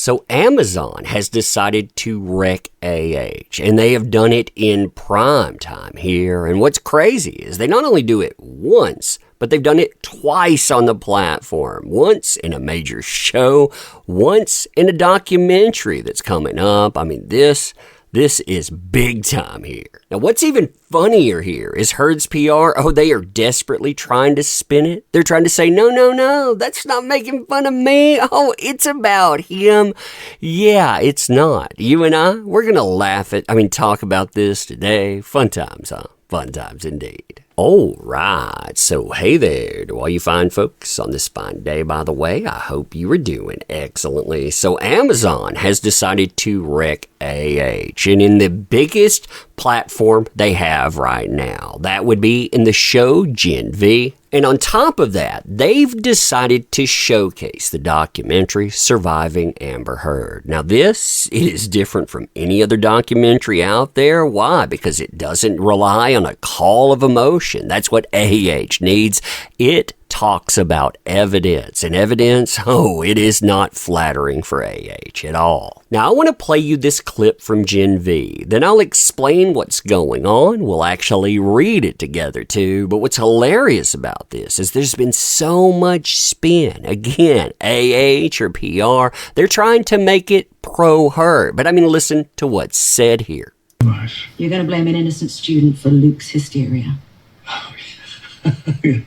So Amazon has decided to wreck AH, and they have done it in prime time here. And what's crazy is they not only do it once, but they've done it twice on the platform. Once in a major show, once in a documentary that's coming up. I mean, this is big time here. Now, what's even funnier here is Heard's PR. Oh, they are desperately trying to spin it. They're trying to say, no, that's not making fun of me. Oh, it's about him. Yeah, it's not. You and I, we're going to talk about this today. Fun times, huh? Fun times indeed. All right, so hey there to all you fine folks on this fine day, by the way. I hope you are doing excellently. So Amazon has decided to wreck AH, and in the biggest platform they have right now, that would be in the show Gen V. And on top of that, they've decided to showcase the documentary Surviving Amber Heard. Now it is different from any other documentary out there. Why? Because it doesn't rely on a call of emotion. That's what AH needs. It talks about evidence, and evidence, it is not flattering for AH at all. Now, I want to play you this clip from Gen V. Then I'll explain what's going on. We'll actually read it together too. But what's hilarious about this is there's been so much spin. Again, AH or PR, they're trying to make it pro-her. But listen to what's said here. You're going to blame an innocent student for Luke's hysteria. Oh, yeah.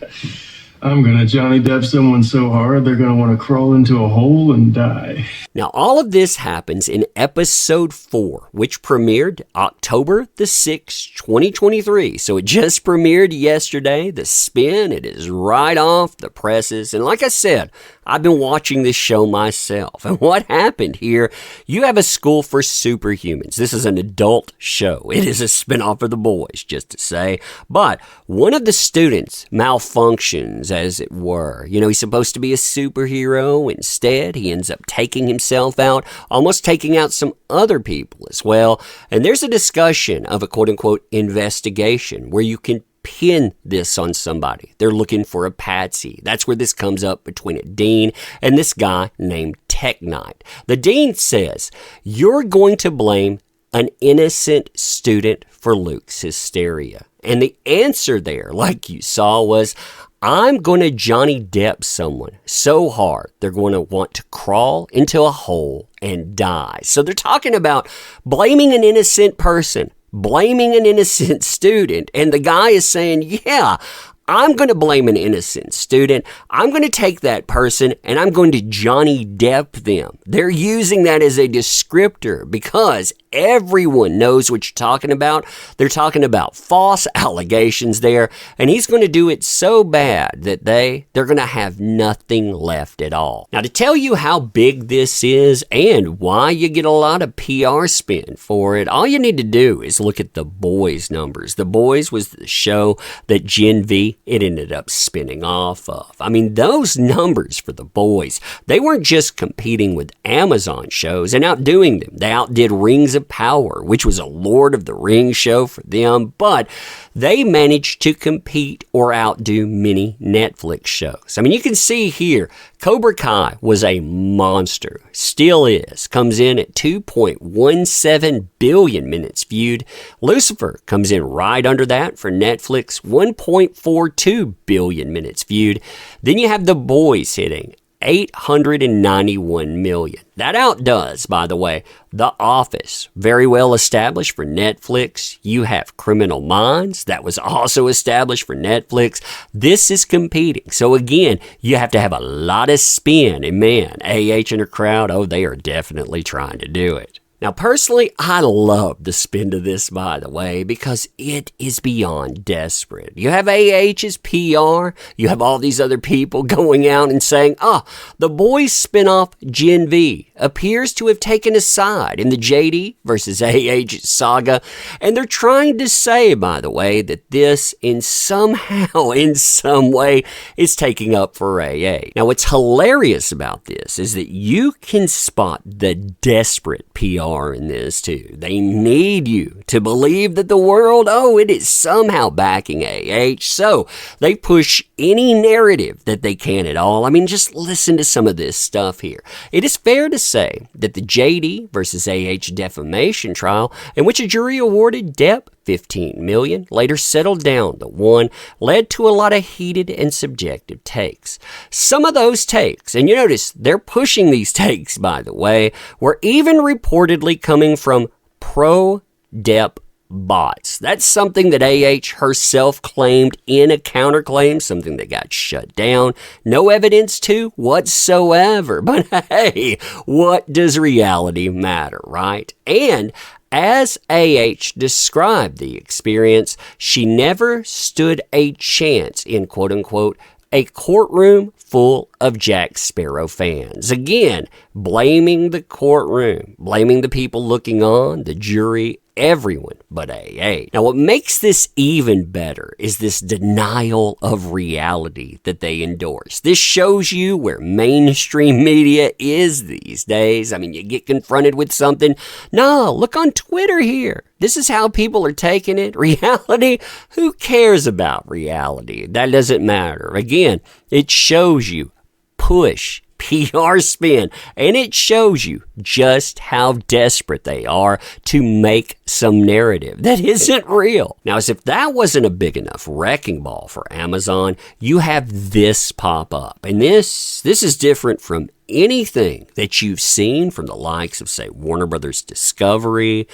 I'm going to Johnny Depp someone so hard they're going to want to crawl into a hole and die. Now, all of this happens in episode 4, which premiered October the 6th, 2023. So it just premiered yesterday. The spin, it is right off the presses. And like I said, I've been watching this show myself. And what happened here, you have a school for superhumans. This is an adult show. It is a spinoff of The Boys, just to say. But one of the students malfunctions, as it were. He's supposed to be a superhero. Instead, he ends up taking himself out, almost taking out some other people as well. And there's a discussion of a quote-unquote investigation where you can pin this on somebody. They're looking for a patsy. That's where this comes up between a dean and this guy named Tech Knight. The dean says, you're going to blame an innocent student for Luke's hysteria. And the answer there, like you saw, was, I'm going to Johnny Depp someone so hard they're going to want to crawl into a hole and die. So they're talking about blaming an innocent person, blaming an innocent student, and the guy is saying, yeah, I'm going to blame an innocent student. I'm going to take that person and I'm going to Johnny Depp them. They're using that as a descriptor because everyone knows what you're talking about. They're talking about false allegations there, and he's going to do it so bad that they're going to have nothing left at all. Now, to tell you how big this is and why you get a lot of PR spin for it, all you need to do is look at The Boys numbers. The Boys was the show that Gen V, it ended up spinning off of. Those numbers for The Boys, they weren't just competing with Amazon shows and outdoing them. They outdid Rings of Power, which was a Lord of the Rings show for them, but they managed to compete or outdo many Netflix shows. You can see here, Cobra Kai was a monster, still is, comes in at 2.17 billion minutes viewed. Lucifer comes in right under that for Netflix, 1.42 billion minutes viewed. Then you have The Boys hitting 891 million. That outdoes, by the way, The Office, very well established for Netflix. You have Criminal Minds, that was also established for Netflix. This is competing. So again, you have to have a lot of spin, and man, AH and her crowd, they are definitely trying to do it. Now, personally, I love the spin to this, by the way, because it is beyond desperate. You have AH's PR. You have all these other people going out and saying, The Boys spinoff Gen V appears to have taken a side in the JD versus AH saga. And they're trying to say, by the way, that this in some way is taking up for AA. Now, what's hilarious about this is that you can spot the desperate PR in this too. They need you to believe that the world, it is somehow backing AH. So they push any narrative that they can at all. Just listen to some of this stuff here. It is fair to say that the JD versus AH defamation trial, in which a jury awarded Depp $15 million, later settled down to $1, led to a lot of heated and subjective takes. Some of those takes, and you notice they're pushing these takes, by the way, were even reportedly coming from pro-Depp bots. That's something that AH herself claimed in a counterclaim, something that got shut down. No evidence to whatsoever. But hey, what does reality matter, right? And as AH described the experience, she never stood a chance in quote-unquote a courtroom full of Jack Sparrow fans. Again, blaming the courtroom, blaming the people looking on, the jury, everyone but AA. Now, what makes this even better is this denial of reality that they endorse. This shows you where mainstream media is these days. I mean, you get confronted with something. No, look on Twitter here. This is how people are taking it. Reality? Who cares about reality? That doesn't matter. Again, it shows you push, PR spin, and it shows you just how desperate they are to make some narrative that isn't real. Now, as if that wasn't a big enough wrecking ball for Amazon, you have this pop up. And this is different from anything that you've seen from the likes of, say, Warner Brothers Discovery,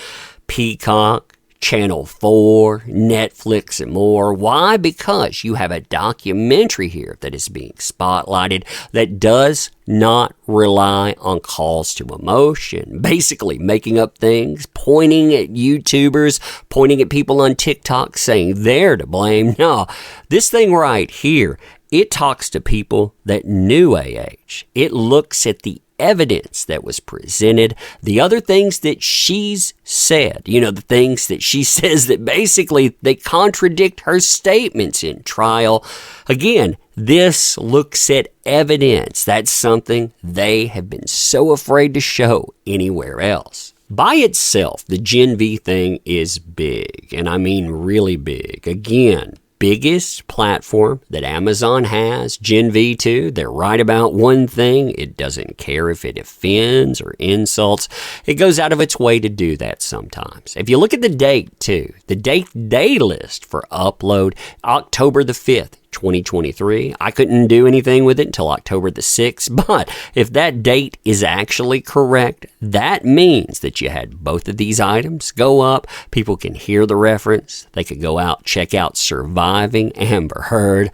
Peacock, Channel 4, Netflix, and more. Why? Because you have a documentary here that is being spotlighted that does not rely on calls to emotion, basically making up things, pointing at YouTubers, pointing at people on TikTok saying they're to blame. No, this thing right here, it talks to people that knew AH. It looks at the evidence that was presented, the other things that she's said, the things that she says that basically they contradict her statements in trial. Again, this looks at evidence. That's something they have been so afraid to show anywhere else. By itself, the Gen V thing is big, and I mean really big. Again, biggest platform that Amazon has, Gen V2. They're right about one thing. It doesn't care if it offends or insults. It goes out of its way to do that sometimes. If you look at the date, too, the date they list for upload, October the 5th, 2023. I couldn't do anything with it until October the 6th, but if that date is actually correct, that means that you had both of these items go up. People can hear the reference. They could go out, check out Surviving Amber Heard.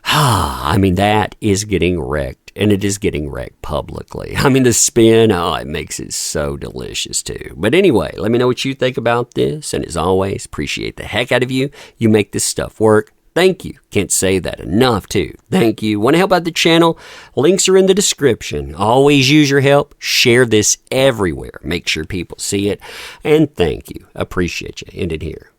I mean, that is getting wrecked, and it is getting wrecked publicly. I mean, the spin, it makes it so delicious too. But anyway, let me know what you think about this, and as always, appreciate the heck out of you. You make this stuff work. Thank you. Can't say that enough, too. Thank you. Want to help out the channel? Links are in the description. Always use your help. Share this everywhere. Make sure people see it. And thank you. Appreciate you. End it here.